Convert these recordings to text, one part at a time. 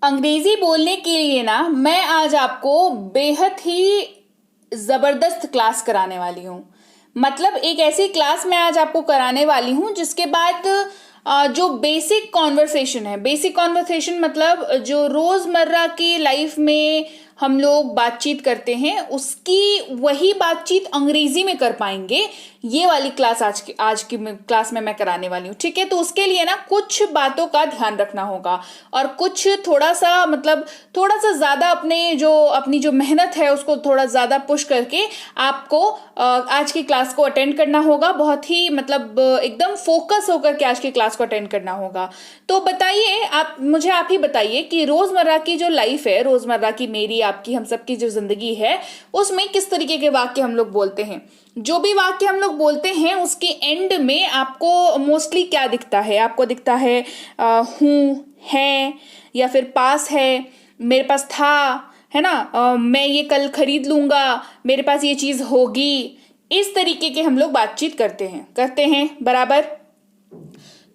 अंग्रेजी बोलने के लिए ना मैं आज आपको बेहद ही जबरदस्त क्लास कराने वाली हूँ। मतलब एक ऐसी क्लास मैं आज आपको कराने वाली हूँ जिसके बाद जो बेसिक कॉन्वर्सेशन मतलब जो रोजमर्रा की लाइफ में हम लोग बातचीत करते हैं उसकी वही बातचीत अंग्रेजी में कर पाएंगे। ये वाली क्लास आज की क्लास में मैं कराने वाली हूँ। ठीक है, तो उसके लिए ना कुछ बातों का ध्यान रखना होगा और कुछ थोड़ा सा ज्यादा अपनी जो मेहनत है उसको थोड़ा ज्यादा पुश करके आपको आज की क्लास को अटेंड करना होगा। बहुत ही एकदम फोकस होकर के आज की क्लास को अटेंड करना होगा। तो बताइए, आप ही बताइए कि रोजमर्रा की जो लाइफ है, रोजमर्रा की मेरी आपकी हम सबकी जो जिंदगी है उसमें किस तरीके के वाक्य हम लोग बोलते हैं। जो भी वाक्य हम लोग बोलते हैं उसके एंड में आपको मोस्टली क्या दिखता है? आपको दिखता है हूँ, है, या फिर पास है, मेरे पास था, है ना, मैं ये कल खरीद लूंगा, मेरे पास ये चीज होगी। इस तरीके के हम लोग बातचीत करते हैं बराबर।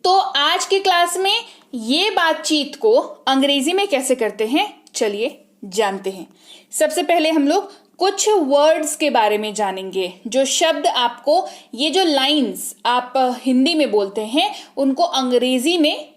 तो आज की क्लास में ये बातचीत को अंग्रेजी में कैसे करते हैं, चलिए जानते हैं। सबसे पहले हम लोग कुछ वर्ड्स के बारे में जानेंगे। जो शब्द आपको, ये जो लाइंस आप हिंदी में बोलते हैं उनको अंग्रेजी में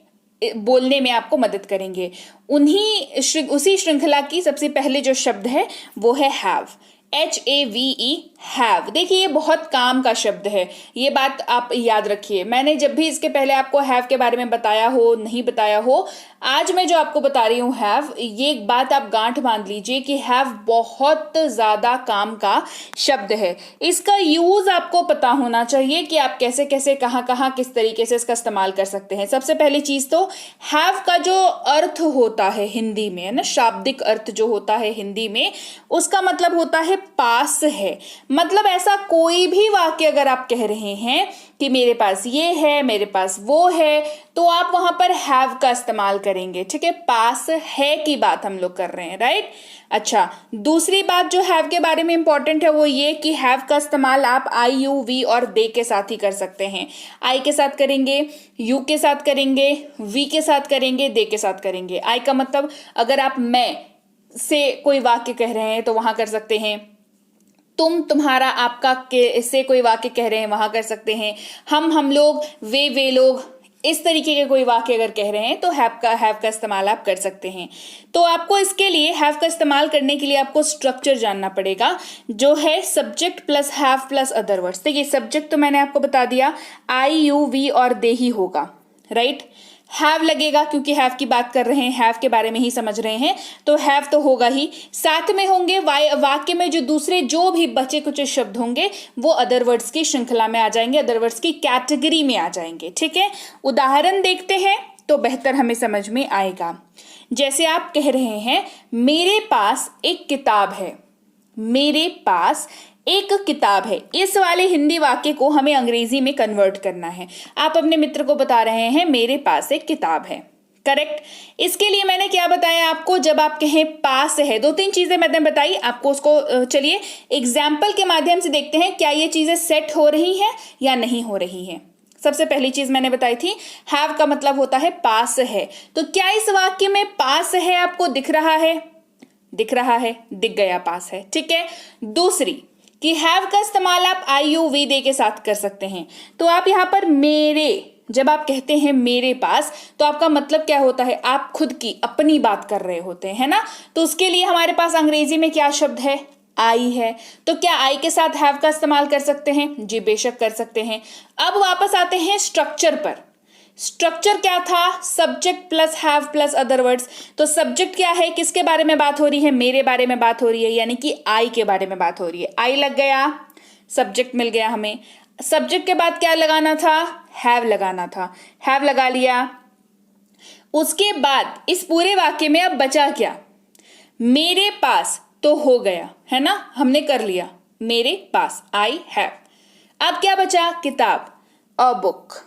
बोलने में आपको मदद करेंगे। उसी श्रृंखला की सबसे पहले जो शब्द है वो है हैव। HAVE, have. देखिए ये बहुत काम का शब्द है, ये बात आप याद रखिए। मैंने जब भी इसके पहले आपको हैव के बारे में बताया हो, नहीं बताया हो, आज मैं जो आपको बता रही हूँ हैव, ये एक बात आप गांठ बांध लीजिए कि हैव बहुत ज्यादा काम का शब्द है। इसका यूज आपको पता होना चाहिए कि आप कैसे कैसे कहाँ कहाँ किस तरीके से इसका इस्तेमाल कर सकते हैं। सबसे पहली चीज तो हैव का जो अर्थ होता है हिंदी में, है ना, शाब्दिक अर्थ जो होता है हिंदी में, उसका मतलब होता है पास है। मतलब ऐसा कोई भी वाक्य अगर आप कह रहे हैं कि मेरे पास ये है, मेरे पास वो है, तो आप वहां पर हैव का इस्तेमाल करेंगे। ठीक है, पास है की बात हम लोग कर रहे हैं, राइट। अच्छा, दूसरी बात जो हैव के बारे में इंपॉर्टेंट है वो ये कि हैव का इस्तेमाल आप आई, यू, वी और दे के साथ ही कर सकते हैं। आई के साथ करेंगे, यू के साथ करेंगे, वी के साथ करेंगे, दे के साथ करेंगे। आई का मतलब अगर आप मैं से कोई वाक्य कह रहे हैं तो वहां कर सकते हैं। तुम, तुम्हारा, आपका के से कोई वाक्य कह रहे हैं वहां कर सकते हैं। हम लोग, वे लोग, इस तरीके के कोई वाक्य अगर कह रहे हैं तो हैव का इस्तेमाल आप कर सकते हैं। तो आपको इसके लिए हैव का इस्तेमाल करने के लिए आपको स्ट्रक्चर जानना पड़ेगा, जो है subject plus have plus other words. देखिए सब्जेक्ट तो मैंने आपको बता दिया, आई, यू, वी और दे ही होगा, राइट। हैव लगेगा क्योंकि हैव की बात कर रहे हैं, हैव के बारे में ही समझ रहे हैं, तो हैव तो होगा ही। साथ में होंगे वाक्य में जो दूसरे जो भी बचे कुछ शब्द होंगे वो अदर वर्ड्स की श्रृंखला में आ जाएंगे, अदर वर्ड्स की कैटेगरी में आ जाएंगे। ठीक है, उदाहरण देखते हैं तो बेहतर हमें समझ में आएगा। जैसे आप कह रहे हैं मेरे पास एक किताब है, मेरे पास एक किताब है। इस वाले हिंदी वाक्य को हमें अंग्रेजी में कन्वर्ट करना है। आप अपने मित्र को बता रहे हैं मेरे पास एक किताब है, करेक्ट। इसके लिए मैंने क्या बताया आपको, जब आप कहें पास है, दो तीन चीजें मैंने बताई आपको, उसको चलिए एग्जाम्पल के माध्यम से देखते हैं क्या ये चीजें सेट हो रही हैं या नहीं हो रही हैं। सबसे पहली चीज मैंने बताई थी हैव का मतलब होता है पास है। तो क्या इस वाक्य में पास है आपको दिख रहा है? दिख रहा है, दिख गया, पास है। ठीक है, दूसरी कि हैव का इस्तेमाल आप आई, यू, वी, दे के साथ कर सकते हैं। तो आप यहां पर मेरे, जब आप कहते हैं मेरे पास, तो आपका मतलब क्या होता है? आप खुद की अपनी बात कर रहे होते हैं, है ना। तो उसके लिए हमारे पास अंग्रेजी में क्या शब्द है? आई है। तो क्या आई के साथ हैव का इस्तेमाल कर सकते हैं? जी बेशक कर सकते हैं। अब वापस आते हैं स्ट्रक्चर पर। स्ट्रक्चर क्या था? Subject plus have plus other words. तो सब्जेक्ट क्या है? किसके बारे में बात हो रही है? मेरे बारे में बात हो रही है, यानी कि आई के बारे में बात हो रही है। आई लग गया, सब्जेक्ट मिल गया हमें। सब्जेक्ट के बाद क्या लगाना था? हैव लगाना था, हैव लगा लिया। उसके बाद इस पूरे वाक्य में अब बचा क्या? मेरे पास तो हो गया, है ना, हमने कर लिया मेरे पास, आई हैव। अब क्या बचा? किताब, अ बुक।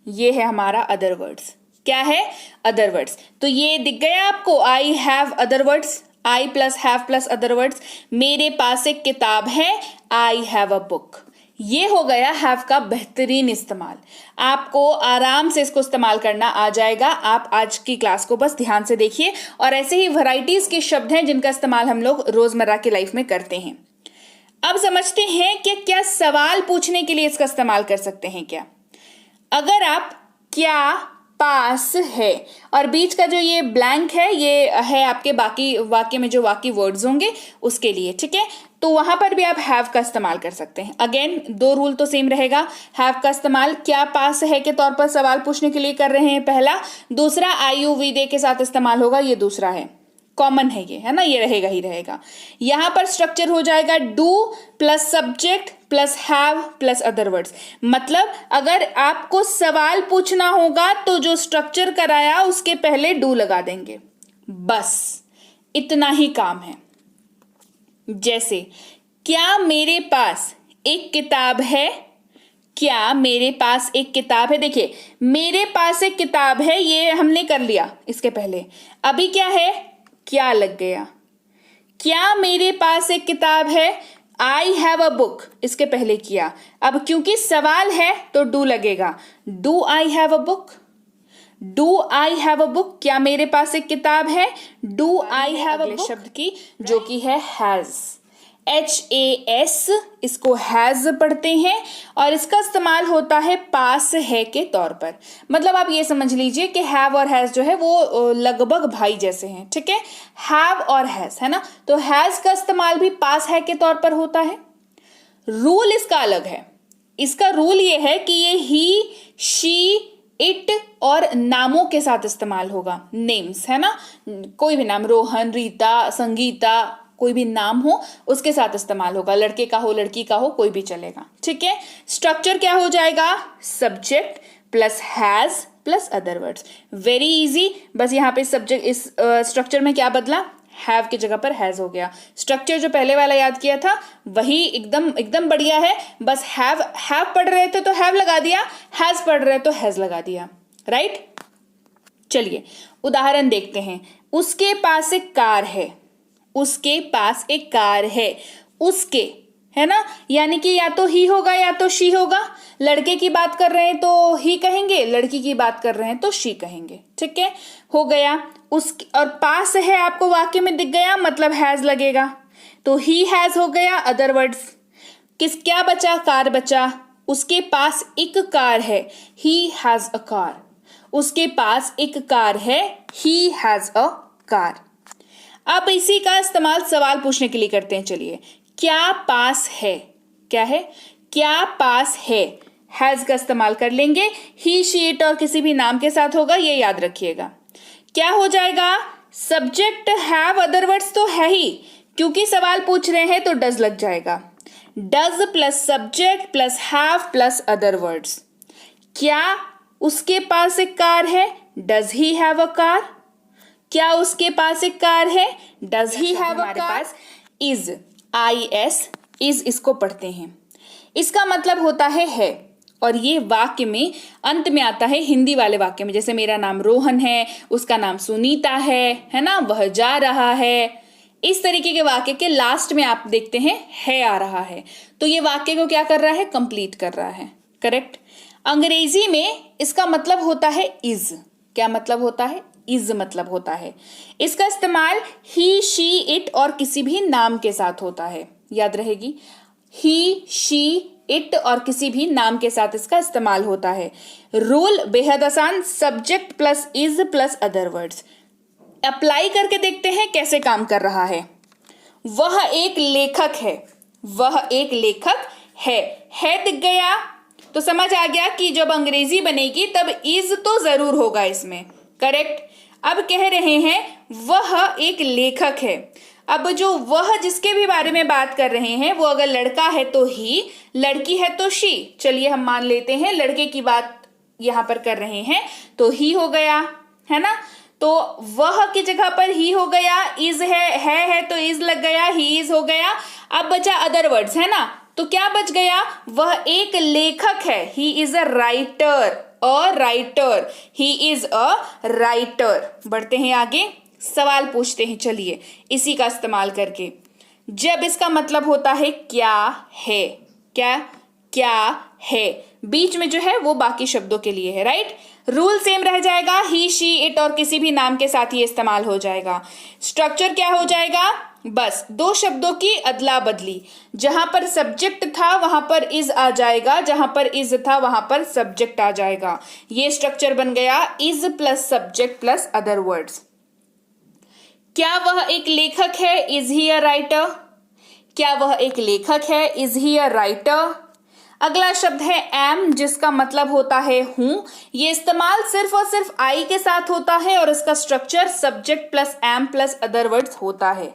ये है हमारा अदर वर्ड्स। क्या है? Other words. तो ये दिख गया आपको, I have other words, I plus have plus other words. मेरे पास एक किताब है, आई हैव अ बुक। ये हो गया हैव का बेहतरीन इस्तेमाल। आपको आराम से इसको इस्तेमाल करना आ जाएगा। आप आज की क्लास को बस ध्यान से देखिए, और ऐसे ही वैरायटीज के शब्द हैं जिनका इस्तेमाल हम लोग रोजमर्रा की लाइफ में करते हैं। अब समझते हैं कि क्या सवाल पूछने के लिए इसका इस्तेमाल कर सकते हैं क्या। अगर आप क्या पास है और बीच का जो ये ब्लैंक है ये है आपके बाकी वाक्य में जो बाकी वर्ड्स होंगे उसके लिए, ठीक है, तो वहां पर भी आप हैव का इस्तेमाल कर सकते हैं। अगेन 2 रूल तो सेम रहेगा। हैव का इस्तेमाल क्या पास है के तौर पर सवाल पूछने के लिए कर रहे हैं, पहला। दूसरा IUV के साथ इस्तेमाल होगा, ये दूसरा है, कॉमन है ये, है ना, ये रहेगा ही रहेगा। यहां पर स्ट्रक्चर हो जाएगा do plus subject plus have plus other words. मतलब अगर आपको सवाल पूछना होगा तो जो स्ट्रक्चर कराया उसके पहले डू लगा देंगे, बस इतना ही काम है। जैसे क्या मेरे पास एक किताब है, क्या मेरे पास एक किताब है। देखिए मेरे पास एक किताब है ये हमने कर लिया इसके पहले, अभी क्या है, क्या लग गया। क्या मेरे पास एक किताब है, आई हैव अ बुक, इसके पहले किया। अब क्योंकि सवाल है तो डू लगेगा, do I have a book, do I have a book. क्या मेरे पास एक किताब है, do I have a book शब्द की जो कि है हैज, HAS, इसको हैज पढ़ते हैं और इसका इस्तेमाल होता है पास है के तौर पर। मतलब आप ये समझ लीजिए कि हैव और हैज जो है वो लगभग भाई जैसे हैं, ठीक है, हैव और हैज, है ना। तो हैज का इस्तेमाल भी पास है के तौर पर होता है। रूल इसका अलग है। इसका रूल ये है कि ये ही, शी, इट और नामों के साथ इस्तेमाल होगा, नेम्स, है ना, कोई भी नाम, रोहन, रीता, संगीता, कोई भी नाम हो उसके साथ इस्तेमाल होगा, लड़के का हो लड़की का हो कोई भी चलेगा, ठीक है। स्ट्रक्चर क्या हो जाएगा, subject plus has plus other words, very easy. बस यहाँ पे सब्जेक्ट, इस स्ट्रक्चर में क्या बदला, हैव की जगह पर हैज हो गया। स्ट्रक्चर जो पहले वाला याद किया था वही एकदम एकदम बढ़िया है, बस हैव पढ़ रहे थे तो हैव लगा दिया, हैज पढ़ रहे तो हैज लगा दिया, राइट। चलिए उदाहरण देखते हैं। उसके पास एक कार है, उसके पास एक कार है, उसके, है ना, यानी कि या तो ही होगा या तो शी होगा। लड़के की बात कर रहे हैं तो ही कहेंगे, लड़की की बात कर रहे हैं तो शी कहेंगे, ठीक है, हो गया। उस और पास है आपको वाक्य में दिख गया, मतलब हैज लगेगा, तो ही हैज हो गया। अदर वर्ड्स क्या बचा, कार बचा। उसके पास एक कार है, ही हैज अ कार, उसके पास एक कार है, ही हैज अ कार। अब इसी का इस्तेमाल सवाल पूछने के लिए करते हैं। चलिए क्या पास है, क्या है, क्या पास है, हैज का इस्तेमाल कर लेंगे, ही, शी, इट और किसी भी नाम के साथ होगा, ये याद रखिएगा। क्या हो जाएगा, सब्जेक्ट हैव अदर वर्ड्स तो है ही, क्योंकि सवाल पूछ रहे हैं तो डज लग जाएगा, does plus subject plus have plus other words. क्या उसके पास एक कार है, does he have a car. क्या उसके पास एक कार है, does he have a car. Is, IS, is, इसको पढ़ते हैं, इसका मतलब होता है और ये वाक्य में अंत में आता है, हिंदी वाले वाक्य में। जैसे मेरा नाम रोहन है, उसका नाम सुनीता है ना, वह जा रहा है, इस तरीके के वाक्य के लास्ट में आप देखते हैं है आ रहा है, तो ये वाक्य को क्या कर रहा है, कंप्लीट कर रहा है, करेक्ट। अंग्रेजी में इसका मतलब होता है इज। क्या मतलब होता है, इज मतलब होता है। इसका इस्तेमाल ही, शी, इट और किसी भी नाम के साथ होता है, याद रहेगी, ही, शी, इट और किसी भी नाम के साथ इसका इस्तेमाल होता है। रूल बेहद आसान, subject plus is plus other words. Apply करके देखते हैं कैसे काम कर रहा है। वह एक लेखक है, वह एक लेखक है दिख गया तो समझ आ गया कि जब अंग्रेजी बनेगी तब इज तो जरूर होगा इसमें, करेक्ट। अब कह रहे हैं वह एक लेखक है। अब जो वह जिसके भी बारे में बात कर रहे हैं वो अगर लड़का है तो ही, लड़की है तो शी। चलिए हम मान लेते हैं लड़के की बात यहां पर कर रहे हैं तो ही हो गया, है ना। तो वह की जगह पर ही हो गया, इज है तो इज लग गया, ही इज हो गया। अब बचा अदर वर्ड्स, है ना, तो क्या बच गया, वह एक लेखक है, he is a writer, he is a writer. बढ़ते हैं आगे, सवाल पूछते हैं चलिए इसी का इस्तेमाल करके। जब इसका मतलब होता है क्या है, क्या है, बीच में जो है वो बाकी शब्दों के लिए है, राइट। रूल सेम रह जाएगा, ही शी इट और किसी भी नाम के साथ ये इस्तेमाल हो जाएगा। स्ट्रक्चर क्या हो जाएगा, बस दो शब्दों की अदला बदली, जहां पर सब्जेक्ट था वहां पर इज आ जाएगा, जहां पर इज था वहां पर सब्जेक्ट आ जाएगा। ये स्ट्रक्चर बन गया is plus subject plus other words. क्या वह एक लेखक है, इज ही अ राइटर। क्या वह एक लेखक है, इज ही अ राइटर। अगला शब्द है एम, जिसका मतलब होता है हूं। ये इस्तेमाल सिर्फ और सिर्फ आई के साथ होता है और इसका structure subject plus am plus other words होता है।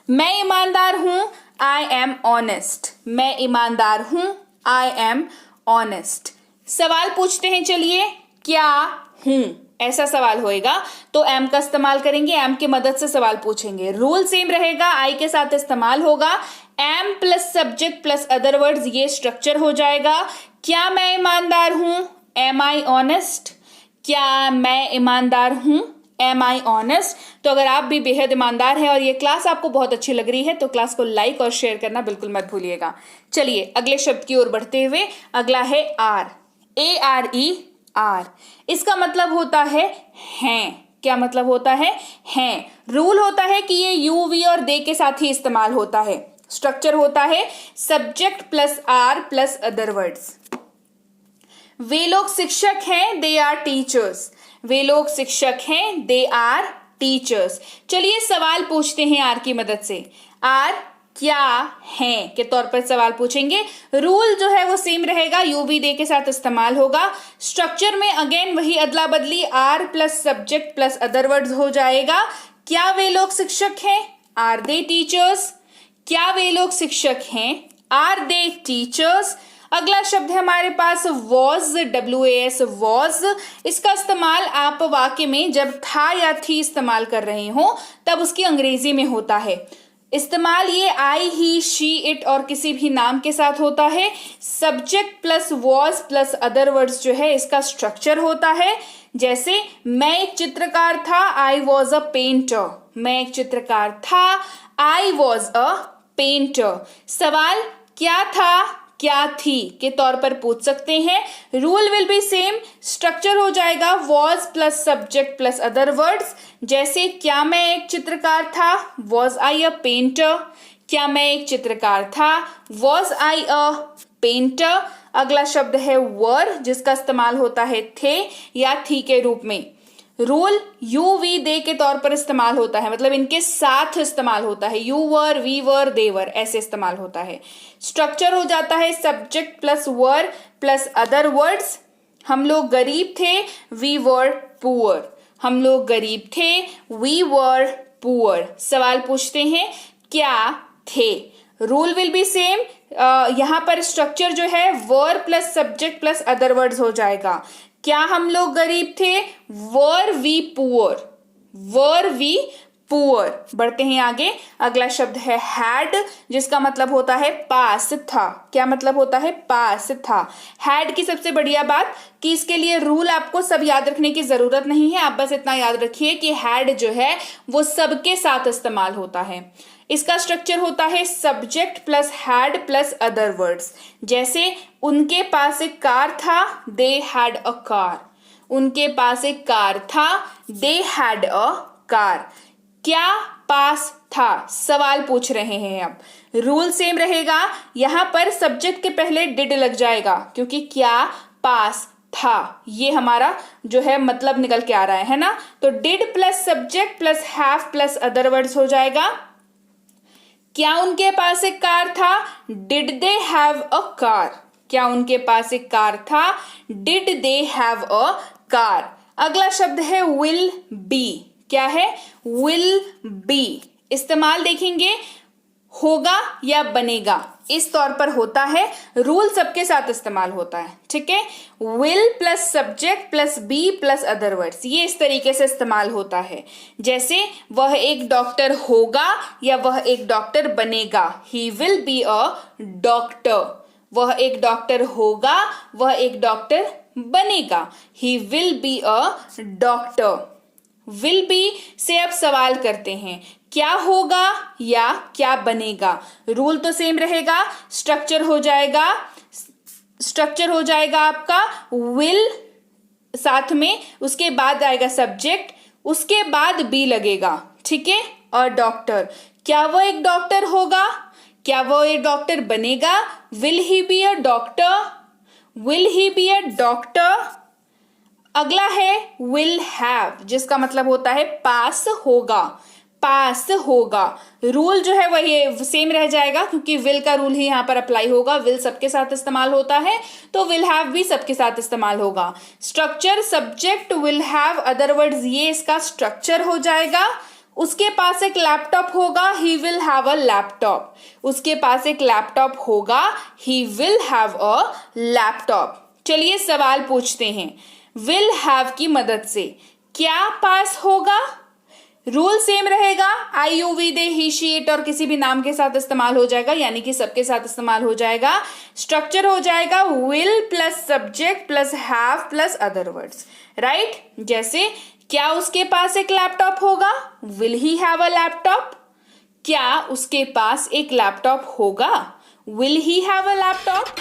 मैं ईमानदार हूं, आई एम ऑनेस्ट। मैं ईमानदार हूं, आई एम ऑनेस्ट। सवाल पूछते हैं, चलिए, क्या हूं, ऐसा सवाल होएगा तो एम का इस्तेमाल करेंगे, एम की मदद से सवाल पूछेंगे। रूल सेम रहेगा, आई के साथ इस्तेमाल होगा, am plus subject plus other words, ये स्ट्रक्चर हो जाएगा। क्या मैं ईमानदार हूं, एम आई ऑनेस्ट। क्या मैं ईमानदार हूं, एम आई ऑनेस्ट। तो अगर आप भी बेहद ईमानदार हैं और ये क्लास आपको बहुत अच्छी लग रही है तो क्लास को लाइक और शेयर करना बिल्कुल मत भूलिएगा। चलिए अगले शब्द की ओर बढ़ते हुए, अगला है are, A R E are. इसका मतलब होता है हैं। क्या मतलब होता है, हैं। रूल होता है कि ये यू वी और दे के साथ ही इस्तेमाल होता है। स्ट्रक्चर होता है subject plus R plus other words. वे लोग शिक्षक हैं, दे आर टीचर्स। वे लोग शिक्षक हैं, दे आर टीचर्स। चलिए सवाल पूछते हैं आर की मदद से। आर क्या हैं के तौर पर सवाल पूछेंगे। रूल जो है वो सेम रहेगा, यू वी दे के साथ इस्तेमाल होगा। स्ट्रक्चर में अगेन वही अदला बदली, are plus subject plus other words हो जाएगा। क्या वे लोग शिक्षक हैं, आर दे टीचर्स। क्या वे लोग शिक्षक हैं, आर दे टीचर्स। अगला शब्द है हमारे पास वॉज, WAS वॉज। इसका इस्तेमाल आप वाक्य में जब था या थी इस्तेमाल कर रहे हो तब उसकी अंग्रेजी में होता है। इस्तेमाल ये आई ही शी इट और किसी भी नाम के साथ होता है। Subject plus was plus other words जो है इसका स्ट्रक्चर होता है। जैसे मैं एक चित्रकार था, आई वॉज अ पेंटर। मैं एक चित्रकार था, आई वॉज अ पेंटर। सवाल क्या था, क्या थी के तौर पर पूछ सकते हैं। Rule will be same, structure हो जाएगा was plus subject plus other words. जैसे क्या मैं एक चित्रकार था, वॉज आई अ पेंटर। क्या मैं एक चित्रकार था, वॉज आई अ पेंटर। अगला शब्द है वर, जिसका इस्तेमाल होता है थे या थी के रूप में। रूल यू वी दे के तौर पर इस्तेमाल होता है, मतलब इनके साथ इस्तेमाल होता है। यू वर, वी वर, दे वर, ऐसे इस्तेमाल होता है। स्ट्रक्चर हो जाता है सब्जेक्ट प्लस वर प्लस अदर वर्ड्स। हम लोग गरीब थे, वी वर पुअर। हम लोग गरीब थे, वी वर पुअर। सवाल पूछते हैं क्या थे। रूल विल बी सेम, यहाँ पर स्ट्रक्चर जो है were plus subject plus other words हो जाएगा। क्या हम लोग गरीब थे, were we poor. Were we poor. बढ़ते हैं आगे, अगला शब्द है हैड, जिसका मतलब होता है पास था। क्या मतलब होता है, पास था। हैड की सबसे बढ़िया बात कि इसके लिए रूल आपको सब याद रखने की जरूरत नहीं है, आप बस इतना याद रखिए कि हैड जो है वो सबके साथ इस्तेमाल होता है। इसका स्ट्रक्चर होता है subject plus had plus other words. जैसे उनके पास एक कार था, दे हैड अ कार। उनके पास एक कार था, दे हैड अ कार। क्या पास था, सवाल पूछ रहे हैं। अब रूल सेम रहेगा, यहां पर सब्जेक्ट के पहले डिड लग जाएगा क्योंकि क्या पास था, ये हमारा जो है मतलब निकल के आ रहा है ना। तो did plus subject plus have plus other words हो जाएगा। क्या उनके पास एक कार था, did they have a car. क्या उनके पास एक कार था, did they have a car. अगला शब्द है विल बी। क्या है, विल बी। इस्तेमाल देखेंगे होगा या बनेगा, इस तौर पर होता है। रूल सबके साथ इस्तेमाल होता है, ठीक है। Will plus subject plus be plus other words, ये इस तरीके से इस्तेमाल होता है। जैसे वह एक डॉक्टर होगा या वह एक डॉक्टर बनेगा, he will be a doctor. वह एक डॉक्टर होगा, वह एक डॉक्टर बनेगा, he will be a doctor. Will be से अब सवाल करते हैं, क्या होगा या क्या बनेगा। रूल तो सेम रहेगा, स्ट्रक्चर हो जाएगा स्ट्रक्चर हो जाएगा आपका विल साथ में, उसके बाद आएगा सब्जेक्ट, उसके बाद बी लगेगा, ठीक है। और डॉक्टर, क्या वो एक डॉक्टर होगा, क्या वो एक डॉक्टर बनेगा, will he be a doctor, will he be a doctor. अगला है विल हैव, जिसका मतलब होता है पास होगा, पास होगा। रूल जो है वही सेम रह जाएगा, क्योंकि विल का रूल ही यहाँ पर अप्लाई होगा। विल सबके साथ इस्तेमाल होता है, तो विल हैव भी सबके साथ इस्तेमाल होगा। Structure subject will have other words, ये इसका स्ट्रक्चर हो जाएगा। उसके पास एक लैपटॉप होगा, he will have a laptop. उसके पास एक लैपटॉप होगा, he will have a laptop. चलिए सवाल पूछते हैं विल हैव की मदद से। क्या पास होगा, रूल सेम रहेगा, I you we they he she it और किसी भी नाम के साथ इस्तेमाल हो जाएगा, यानी कि सबके साथ इस्तेमाल हो जाएगा। स्ट्रक्चर हो जाएगा will plus subject plus have plus other words, right. जैसे क्या उसके पास एक लैपटॉप होगा, will he have a laptop. क्या उसके पास एक लैपटॉप होगा, will he have a laptop.